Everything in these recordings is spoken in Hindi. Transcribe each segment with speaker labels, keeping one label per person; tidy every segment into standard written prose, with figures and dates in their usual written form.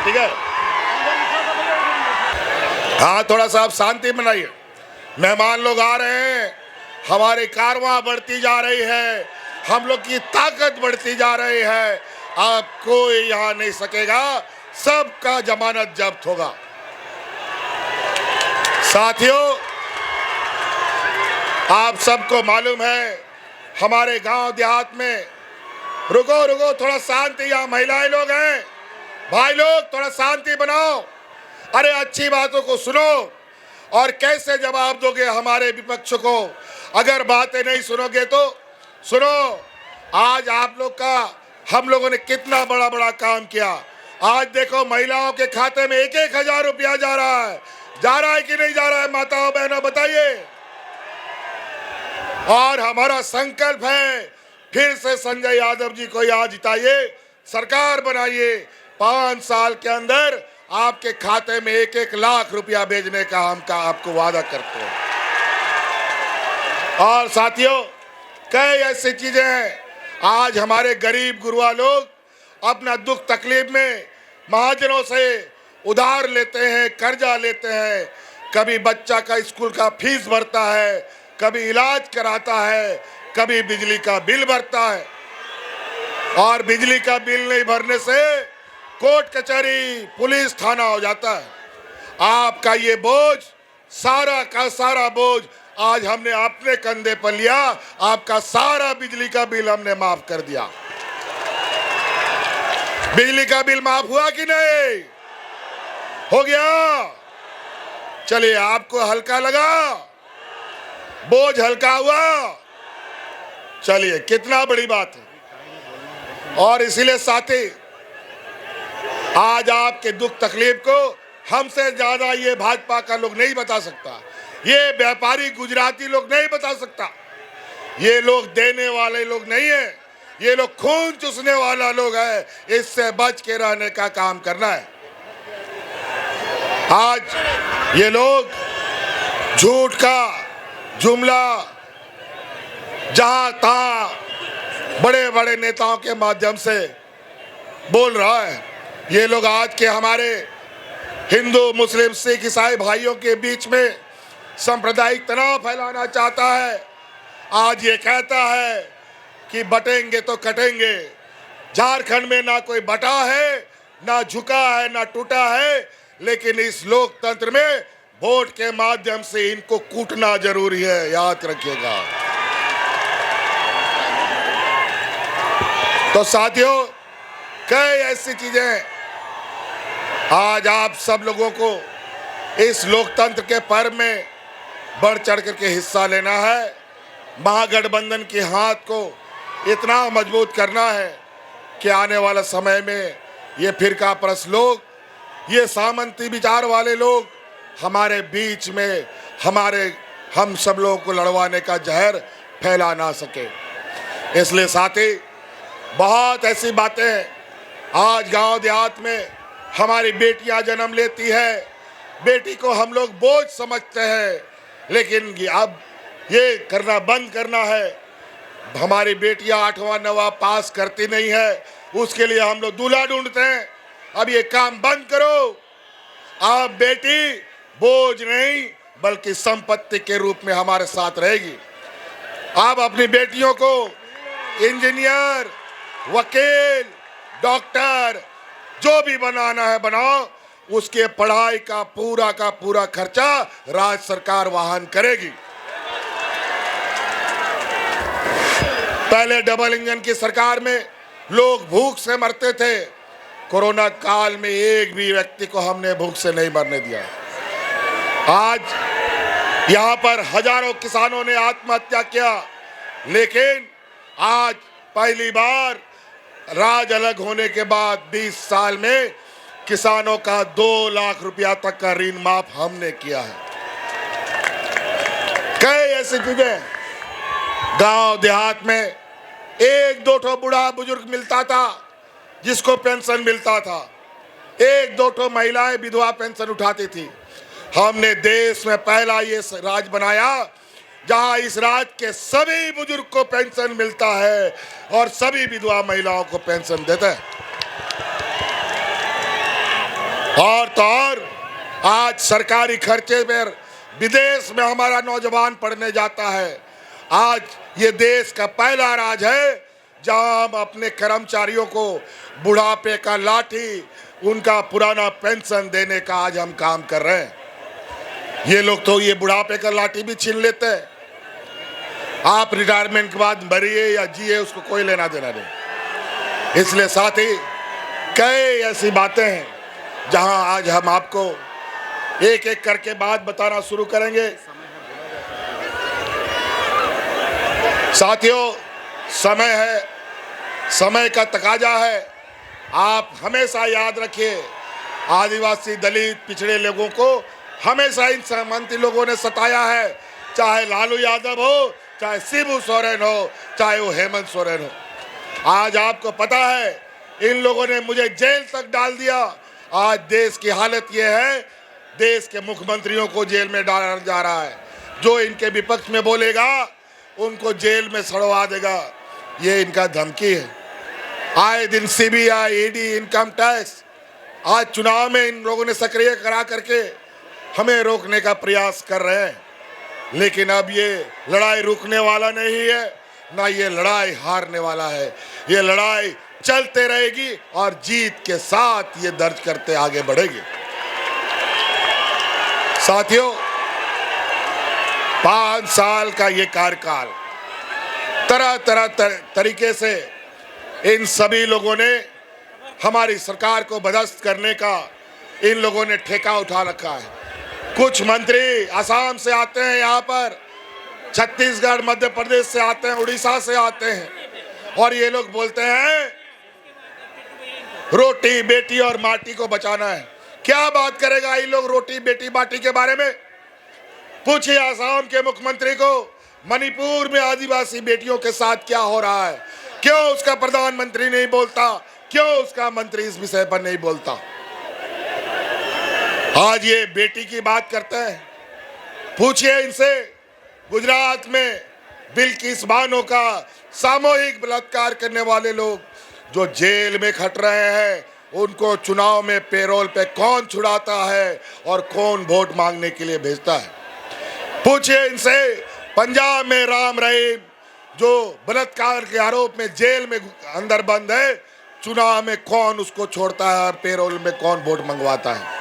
Speaker 1: ठीक है। हाँ, थोड़ा सा आप शांति बनाइए। मेहमान लोग आ रहे हैं, हमारी कारवां बढ़ती जा रही है, हम लोग की ताकत बढ़ती जा रही है। आप कोई यहाँ नहीं सकेगा, सबका जमानत जब्त होगा। साथियों, आप सबको मालूम है हमारे गांव देहात में, रुको थोड़ा शांति, यहाँ महिलाएं लोग हैं, भाई लोग थोड़ा शांति बनाओ। अरे अच्छी बातों को सुनो और कैसे जवाब दोगे हमारे विपक्ष को? अगर बातें नहीं सुनोगे तो सुनो, आज आप लोग का हम लोगों ने कितना बड़ा बड़ा काम किया। आज देखो महिलाओं के खाते में 1,000 रुपया जा रहा है कि नहीं जा रहा है? माताओं बहनों बताइए। और हमारा संकल्प है फिर से संजय यादव जी को यहाँ जिताइए, सरकार बनाइए, 5 साल के अंदर आपके खाते में 1-1 लाख रुपया भेजने का हम आपको वादा करते हैं। और साथियों, कई ऐसी चीजें हैं, आज हमारे गरीब गुरुआ लोग अपना दुख तकलीफ में महाजनों से उधार लेते हैं, कर्जा लेते हैं। कभी बच्चा का स्कूल का फीस भरता है, कभी इलाज कराता है, कभी बिजली का बिल भरता है। और बिजली का बिल नहीं भरने से कोर्ट कचहरी पुलिस थाना हो जाता है। आपका ये बोझ, सारा का सारा बोझ आज हमने अपने कंधे पर लिया। आपका सारा बिजली का बिल हमने माफ कर दिया। बिजली का बिल माफ हुआ कि नहीं? हो गया। चलिए, आपको हल्का लगा, बोझ हल्का हुआ। चलिए, कितना बड़ी बात है। और इसीलिए साथी, आज आपके दुख तकलीफ को हमसे ज्यादा ये भाजपा का लोग नहीं बता सकता, ये व्यापारी गुजराती लोग नहीं बता सकता। ये लोग देने वाले लोग नहीं है, ये लोग खून चूसने वाला लोग है। इससे बच के रहने का काम करना है। आज ये लोग झूठ का जुमला जहां तहां बड़े बड़े नेताओं के माध्यम से बोल रहा है। ये लोग आज के हमारे हिंदू मुस्लिम सिख ईसाई भाइयों के बीच में सांप्रदायिक तनाव फैलाना चाहता है। आज ये कहता है कि बटेंगे तो कटेंगे। झारखंड में ना कोई बटा है, ना झुका है, ना टूटा है, लेकिन इस लोकतंत्र में वोट के माध्यम से इनको कूटना जरूरी है, याद रखिएगा। तो साथियों, कई ऐसी चीजें आज आप सब लोगों को इस लोकतंत्र के पर्व में बढ़ चढ़ करके हिस्सा लेना है। महागठबंधन के हाथ को इतना मजबूत करना है कि आने वाला समय में ये फिरका परस्त लोग, ये सामंती विचार वाले लोग हमारे बीच में हम सब लोगों को लड़वाने का जहर फैला ना सके। इसलिए साथी, बहुत ऐसी बातें हैं। आज गांव देहात में हमारी बेटियां जन्म लेती है, बेटी को हम लोग बोझ समझते हैं, लेकिन अब ये करना बंद करना है। हमारी बेटियां 8वां 9वां पास करती नहीं है, उसके लिए हम लोग दूल्हा ढूंढते हैं। अब ये काम बंद करो। आप बेटी बोझ नहीं बल्कि संपत्ति के रूप में हमारे साथ रहेगी। आप अपनी बेटियों को इंजीनियर, वकील, डॉक्टर जो भी बनाना है बनाओ, उसके पढ़ाई का पूरा खर्चा राज्य सरकार वहन करेगी। पहले डबल इंजन की सरकार में लोग भूख से मरते थे। कोरोना काल में एक भी व्यक्ति को हमने भूख से नहीं मरने दिया। आज यहाँ पर हजारों किसानों ने आत्महत्या किया, लेकिन आज पहली बार राज अलग होने के बाद 20 साल में किसानों का 2 लाख रुपया तक का ऋण माफ हमने किया है। कई ऐसी चीजें, गांव देहात में 1-2 बूढ़ा बुजुर्ग मिलता था जिसको पेंशन मिलता था, 1-2 महिलाएं विधवा पेंशन उठाती थी। हमने देश में पहला ये राज बनाया जहां इस राज्य के सभी बुजुर्ग को पेंशन मिलता है और सभी विधवा महिलाओं को पेंशन देते हैं। और तो और आज सरकारी खर्चे पर विदेश में हमारा नौजवान पढ़ने जाता है। आज ये देश का पहला राज्य है जहां हम अपने कर्मचारियों को बुढ़ापे का लाठी, उनका पुराना पेंशन देने का आज हम काम कर रहे हैं। ये लोग तो ये बुढ़ापे का लाठी भी छीन लेते हैं। आप रिटायरमेंट के बाद मरिए या जिए, उसको कोई लेना देना नहीं। इसलिए साथ ही कई ऐसी बातें हैं जहां आज हम आपको एक एक करके बात बताना शुरू करेंगे। साथियों, समय है, समय का तकाजा है। आप हमेशा याद रखिए, आदिवासी, दलित, पिछड़े लोगों को हमेशा इन सामंती लोगों ने सताया है, चाहे लालू यादव हो, चाहे शिबू सोरेन हो, चाहे वो हेमंत सोरेन हो। आज आपको पता है इन लोगों ने मुझे जेल तक डाल दिया। आज देश की हालत ये है, देश के मुख्यमंत्रियों को जेल में डाला जा रहा है। जो इनके विपक्ष में बोलेगा उनको जेल में सड़वा देगा, ये इनका धमकी है। आए दिन सीबीआई, ईडी, इनकम टैक्स आज चुनाव में इन लोगों ने सक्रिय करा करके हमें रोकने का प्रयास कर रहे हैं। लेकिन अब ये लड़ाई रुकने वाला नहीं है, ना ये लड़ाई हारने वाला है। ये लड़ाई चलते रहेगी और जीत के साथ ये दर्ज करते आगे बढ़ेगी। साथियों, 5 साल का ये कार्यकाल तरह तरह तरीके से इन सभी लोगों ने हमारी सरकार को बदस्त करने का इन लोगों ने ठेका उठा रखा है। कुछ मंत्री असम से आते हैं, यहाँ पर छत्तीसगढ़, मध्य प्रदेश से आते हैं, उड़ीसा से आते हैं, और ये लोग बोलते हैं रोटी, बेटी और माटी को बचाना है। क्या बात करेगा ये लोग रोटी, बेटी, माटी के बारे में? पूछिए असम के मुख्यमंत्री को, मणिपुर में आदिवासी बेटियों के साथ क्या हो रहा है? क्यों उसका प्रधानमंत्री नहीं बोलता? क्यों उसका मंत्री इस विषय पर नहीं बोलता? आज ये बेटी की बात करते हैं। पूछिए इनसे, गुजरात में बिल्किस बानो का सामूहिक बलात्कार करने वाले लोग जो जेल में खट रहे हैं, उनको चुनाव में पेरोल पे कौन छुड़ाता है और कौन वोट मांगने के लिए भेजता है? पूछिए इनसे, पंजाब में राम रहीम जो बलात्कार के आरोप में जेल में अंदर बंद है, चुनाव में कौन उसको छोड़ता है और पेरोल में कौन वोट मंगवाता है?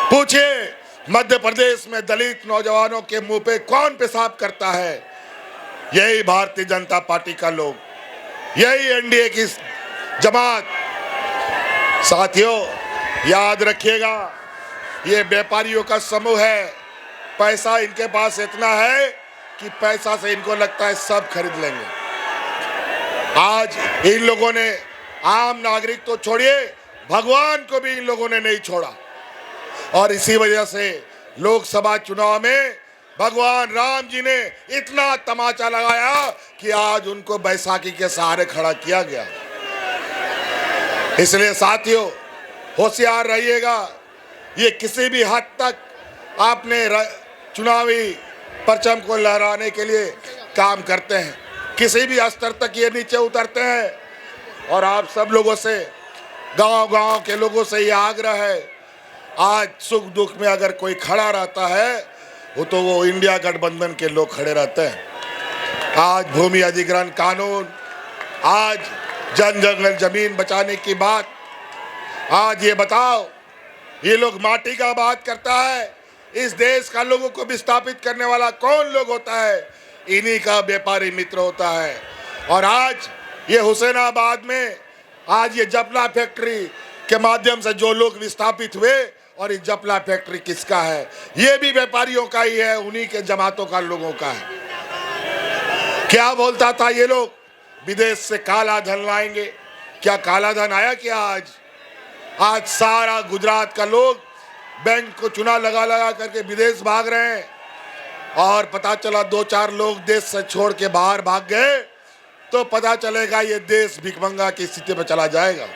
Speaker 1: पूछिए मध्य प्रदेश में दलित नौजवानों के मुंह पे कौन पेशाब करता है? यही भारतीय जनता पार्टी का लोग, यही एनडीए की जमात। साथियों, याद रखिएगा, ये व्यापारियों का समूह है। पैसा इनके पास इतना है कि पैसा से इनको लगता है सब खरीद लेंगे। आज इन लोगों ने आम नागरिक तो छोड़िए, भगवान को भी इन लोगों ने नहीं छोड़ा, और इसी वजह से लोकसभा चुनाव में भगवान राम जी ने इतना तमाचा लगाया कि आज उनको बैसाखी के सहारे खड़ा किया गया। इसलिए साथियों, होशियार रहिएगा। ये किसी भी हद तक आपने चुनावी परचम को लहराने के लिए काम करते हैं, किसी भी स्तर तक ये नीचे उतरते हैं। और आप सब लोगों से, गांव-गांव के लोगों से ये आग्रह है, आज सुख दुख में अगर कोई खड़ा रहता है वो इंडिया गठबंधन के लोग खड़े रहते हैं। आज भूमि अधिग्रहण कानून, आज जंगल जमीन बचाने की बात, आज ये बताओ, ये लोग माटी का बात करता है। इस देश का लोगों को विस्थापित करने वाला कौन लोग होता है? इन्हीं का व्यापारी मित्र होता है। और आज ये हुसैनाबाद में आज ये जपला फैक्ट्री के माध्यम से जो लोग विस्थापित हुए, और ये जपला फैक्ट्री किसका है? ये भी व्यापारियों का ही है, उन्हीं के जमातों का लोगों का है। क्या बोलता था ये लोग, विदेश से काला धन लाएंगे। क्या काला धन आया क्या? आज सारा गुजरात का लोग बैंक को चुना लगा लगा करके विदेश भाग रहे हैं, और पता चला 2-4 लोग देश से छोड़ के बाहर भाग गए तो पता चलेगा ये देश भिखमंगा की स्थिति में चला जाएगा।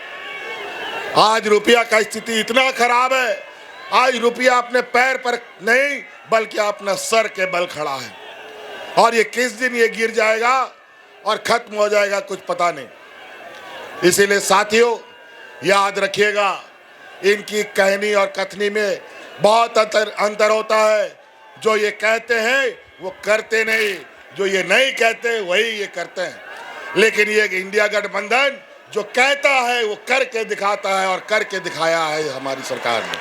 Speaker 1: आज रुपया का स्थिति इतना खराब है, आज रुपया अपने पैर पर नहीं बल्कि अपना सर के बल खड़ा है, और ये किस दिन ये गिर जाएगा और खत्म हो जाएगा कुछ पता नहीं। इसीलिए साथियों, याद रखिएगा, इनकी कहनी और कथनी में बहुत अंतर होता है। जो ये कहते हैं वो करते नहीं, जो ये नहीं कहते वही ये करते हैं। लेकिन ये इंडिया गठबंधन जो कहता है वो करके दिखाता है, और करके दिखाया है हमारी सरकार ने।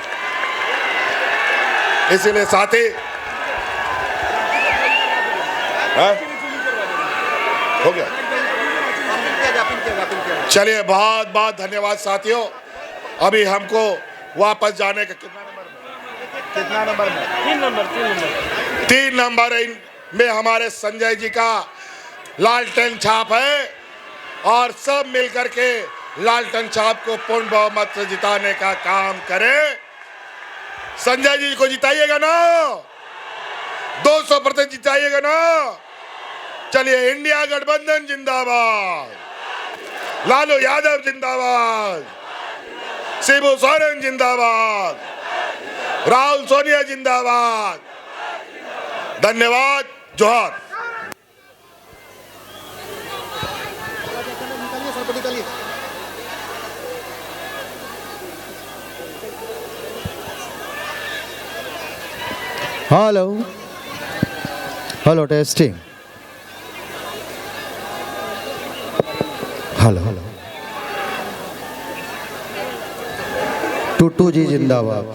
Speaker 1: इसीलिए साथी हो गया, चलिए बहुत बहुत धन्यवाद साथियों। अभी हमको वापस जाने का कितना नंबर में 3 नंबर में हमारे संजय जी का लालटेन छाप है, और सब मिलकर के लालटेन छाप को पूर्ण बहुमत से जिताने का काम करें। संजय जी को जिताइएगा ना, 200% जिताइएगा ना। चलिए, इंडिया गठबंधन जिंदाबाद, लालू यादव जिंदाबाद, शिबू सोरेन जिंदाबाद, राहुल सोनिया जिंदाबाद। धन्यवाद, जोहार।
Speaker 2: Hello hello, testing. Hello hello, टूटू जी जिंदाबाद।